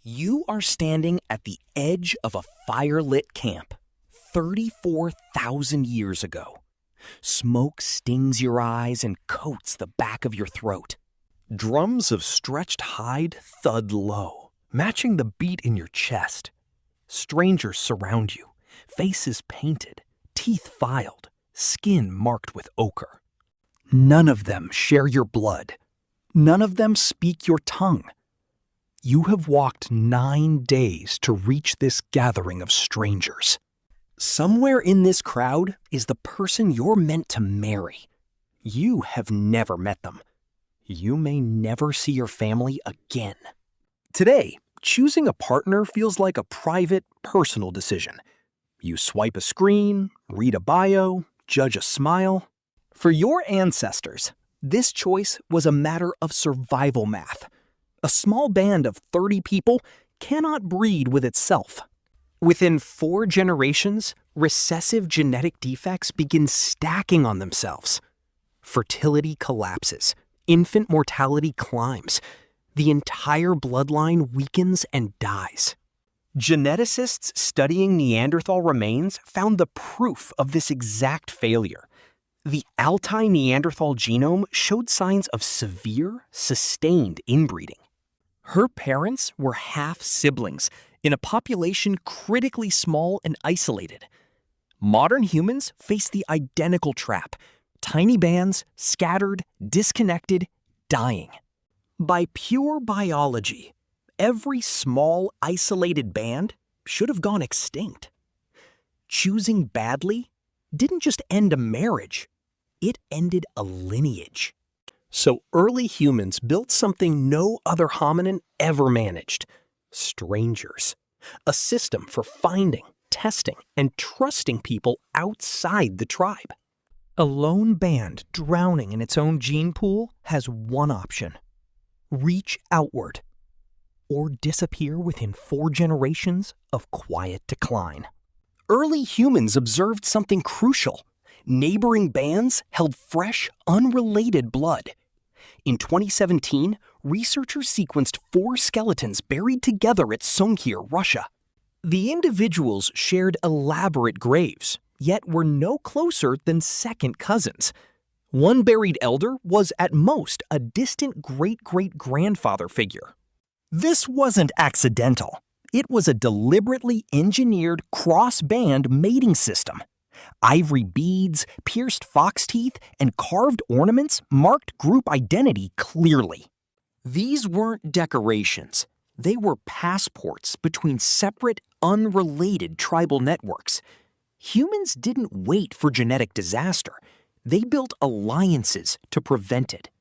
You are standing at the edge of a fire-lit camp 34,000 years ago. Smoke stings your eyes and coats the back of your throat. Drums of stretched hide thud low, matching the beat in your chest. Strangers surround you, faces painted, teeth filed, skin marked with ochre. None of them share your blood. None of them speak your tongue. You have walked 9 days to reach this gathering of strangers. Somewhere in this crowd is the person you're meant to marry. You have never met them. You may never see your family again. Today, choosing a partner feels like a private, personal decision. You swipe a screen, read a bio, judge a smile. For your ancestors, this choice was a matter of survival math. A small band of 30 people cannot breed with itself. Within 4 generations, recessive genetic defects begin stacking on themselves. Fertility collapses. Infant mortality climbs. The entire bloodline weakens and dies. Geneticists studying Neanderthal remains found the proof of this exact failure. The Altai Neanderthal genome showed signs of severe, sustained inbreeding. Her parents were half-siblings in a population critically small and isolated. Modern humans face the identical trap: tiny bands, scattered, disconnected, dying. By pure biology, every small, isolated band should have gone extinct. Choosing badly didn't just end a marriage, it ended a lineage. So early humans built something no other hominin ever managed: strangers. A system for finding, testing, and trusting people outside the tribe. A lone band drowning in its own gene pool has one option: reach outward, or disappear within 4 generations of quiet decline. Early humans observed something crucial. Neighboring bands held fresh, unrelated blood. In 2017, researchers sequenced 4 skeletons buried together at Songkir, Russia. The individuals shared elaborate graves, yet were no closer than second cousins. One buried elder was at most a distant great-great-grandfather figure. This wasn't accidental. It was a deliberately engineered cross-band mating system. Ivory beads, pierced fox teeth, and carved ornaments marked group identity clearly. These weren't decorations. They were passports between separate, unrelated tribal networks. Humans didn't wait for genetic disaster. They built alliances to prevent it.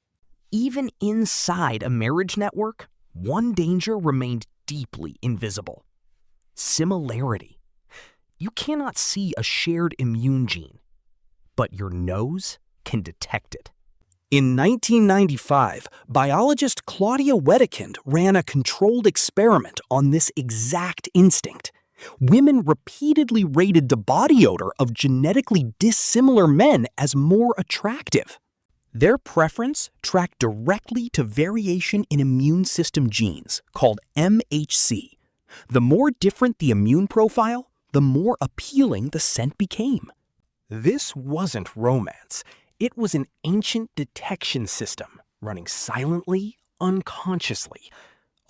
Even inside a marriage network, one danger remained deeply invisible: similarity. You cannot see a shared immune gene, but your nose can detect it. In 1995, biologist Claudia Wedekind ran a controlled experiment on this exact instinct. Women repeatedly rated the body odor of genetically dissimilar men as more attractive. Their preference tracked directly to variation in immune system genes called MHC. The more different the immune profile, the more appealing the scent became. This wasn't romance. It was an ancient detection system running silently, unconsciously.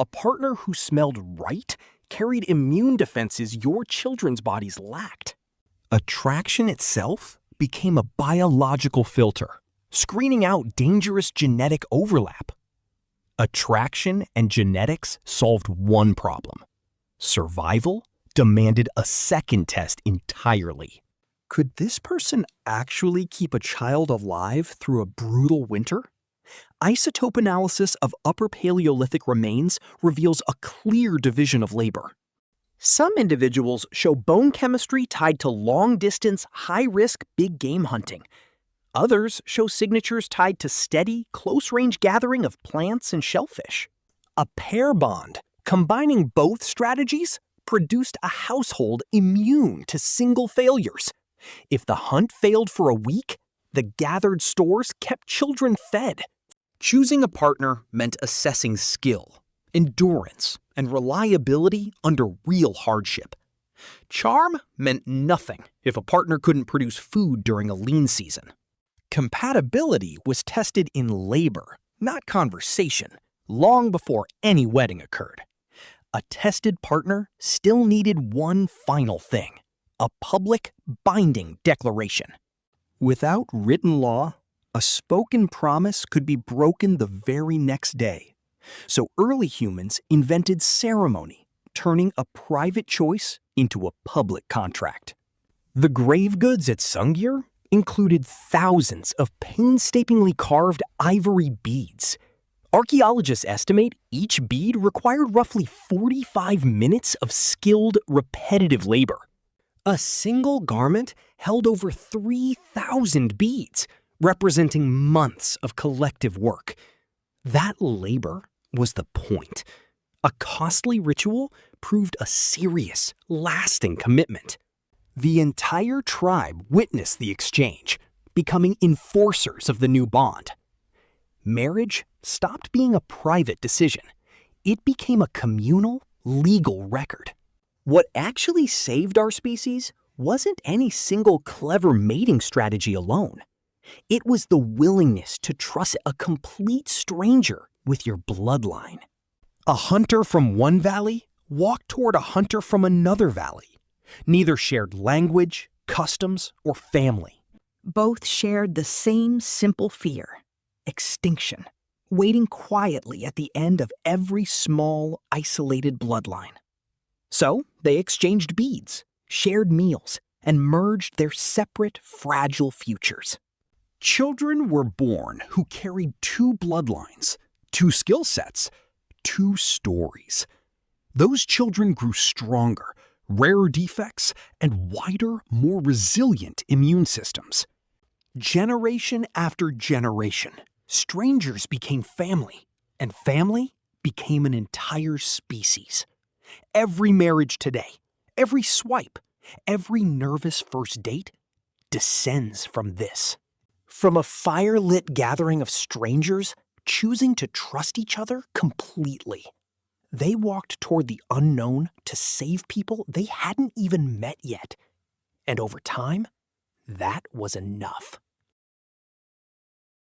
A partner who smelled right carried immune defenses your children's bodies lacked. Attraction itself became a biological filter, screening out dangerous genetic overlap. Attraction and genetics solved one problem. Survival demanded a second test entirely. Could this person actually keep a child alive through a brutal winter? Isotope analysis of Upper Paleolithic remains reveals a clear division of labor. Some individuals show bone chemistry tied to long-distance, high-risk big game hunting. Others show signatures tied to steady, close-range gathering of plants and shellfish. A pair bond, combining both strategies, produced a household immune to single failures. If the hunt failed for a week, the gathered stores kept children fed. Choosing a partner meant assessing skill, endurance, and reliability under real hardship. Charm meant nothing if a partner couldn't produce food during a lean season. Compatibility was tested in labor, not conversation, long before any wedding occurred. A tested partner still needed one final thing: a public, binding declaration. Without written law, a spoken promise could be broken the very next day. So early humans invented ceremony, turning a private choice into a public contract. The grave goods at Sungir included thousands of painstakingly carved ivory beads. Archaeologists estimate each bead required roughly 45 minutes of skilled, repetitive labor. A single garment held over 3,000 beads, representing months of collective work. That labor was the point. A costly ritual proved a serious, lasting commitment. The entire tribe witnessed the exchange, becoming enforcers of the new bond. Marriage stopped being a private decision. It became a communal, legal record. What actually saved our species wasn't any single clever mating strategy alone. It was the willingness to trust a complete stranger with your bloodline. A hunter from one valley walked toward a hunter from another valley. Neither shared language, customs, or family. Both shared the same simple fear: extinction, waiting quietly at the end of every small, isolated bloodline. So they exchanged beads, shared meals, and merged their separate, fragile futures. Children were born who carried two bloodlines, two skill sets, two stories. Those children grew stronger, rarer defects, and wider, more resilient immune systems. Generation after generation, strangers became family, and family became an entire species. Every marriage today, every swipe, every nervous first date descends from this. From a fire-lit gathering of strangers choosing to trust each other completely. They walked toward the unknown to save people they hadn't even met yet. And over time, that was enough.